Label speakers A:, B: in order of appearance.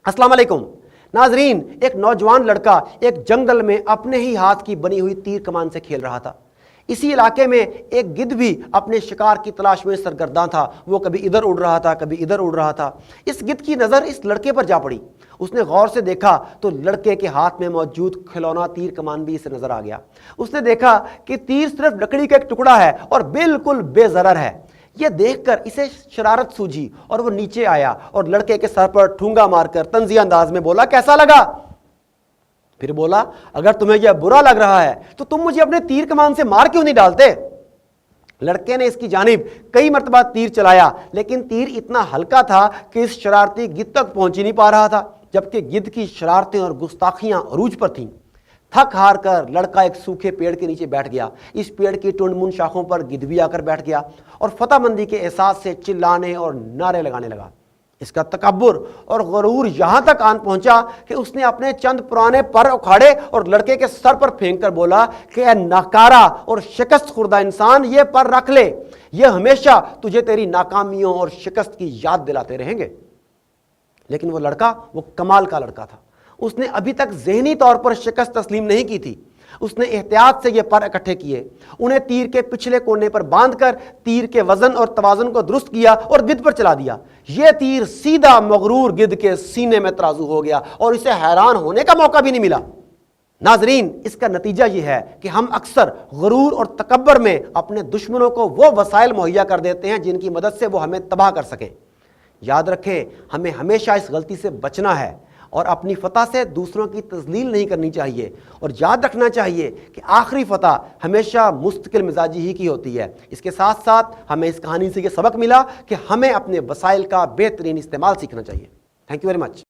A: अस्सलाम वालेकुम नाजरीन, एक नौजवान लड़का एक जंगल में अपने ही हाथ की बनी हुई तीर कमान से खेल रहा था। इसी इलाके में एक गिद्ध भी अपने शिकार की तलाश में सरगर्दा था। वो कभी इधर उड़ रहा था, कभी इधर उड़ रहा था। इस गिद्ध की नज़र इस लड़के पर जा पड़ी। उसने गौर से देखा तो लड़के के हाथ में मौजूद खिलौना तीर कमान भी इसे नजर आ गया। उसने देखा कि तीर सिर्फ लकड़ी का एक टुकड़ा है और बिल्कुल बेज़रर है। यह देखकर इसे शरारत सूझी और वो नीचे आया और लड़के के सर पर ठूंगा मारकर तंज़िया अंदाज में बोला, कैसा लगा? फिर बोला, अगर तुम्हें यह बुरा लग रहा है तो तुम मुझे अपने तीर कमान से मार क्यों नहीं डालते? लड़के ने इसकी जानिब कई मर्तबा तीर चलाया, लेकिन तीर इतना हल्का था कि इस शरारती गिद्ध तक पहुंच ही नहीं पा रहा था, जबकि गिद्ध की शरारतें और गुस्ताखियां अरूज पर थीं। थक हार कर लड़का एक सूखे पेड़ के नीचे बैठ गया। इस पेड़ की टुंड-मुंड शाखों पर गिद्ध भी आकर बैठ गया और फतहमंदी के एहसास से चिल्लाने और नारे लगाने लगा। इसका तकब्बुर और गरूर यहां तक आन पहुंचा कि उसने अपने चंद पुराने पर उखाड़े और लड़के के सर पर फेंक कर बोला कि ऐ नाकारा और शिकस्त खुर्दा इंसान, ये पर रख ले, ये हमेशा तुझे तेरी नाकामियों और शिकस्त की याद दिलाते रहेंगे। लेकिन वो लड़का वो कमाल का लड़का था। उसने अभी तक ज़हनी तौर पर शिकस्त तस्लीम नहीं की थी। उसने एहतियात से ये पर इकट्ठे किए, उन्हें तीर के पिछले कोने पर बांधकर तीर के वजन और तवाज़ुन को दुरुस्त किया और गिद्ध पर चला दिया। यह तीर सीधा मगरूर गिद्ध के सीने में तराजू हो गया और इसे हैरान होने का मौका भी नहीं मिला। नाजरीन, इसका नतीजा यह है कि हम अक्सर गरूर और तकब्बर में अपने दुश्मनों को वो वसाइल मुहैया कर देते हैं जिनकी मदद से वो हमें तबाह कर सकें। याद रखें, हमें हमेशा इस गलती से बचना है और अपनी फतह से दूसरों की तज़लील नहीं करनी चाहिए। और याद रखना चाहिए कि आखिरी फतह हमेशा मुस्तकिल मिजाजी ही की होती है। इसके साथ साथ हमें इस कहानी से ये सबक मिला कि हमें अपने वसाइल का बेहतरीन इस्तेमाल सीखना चाहिए। Thank you very much.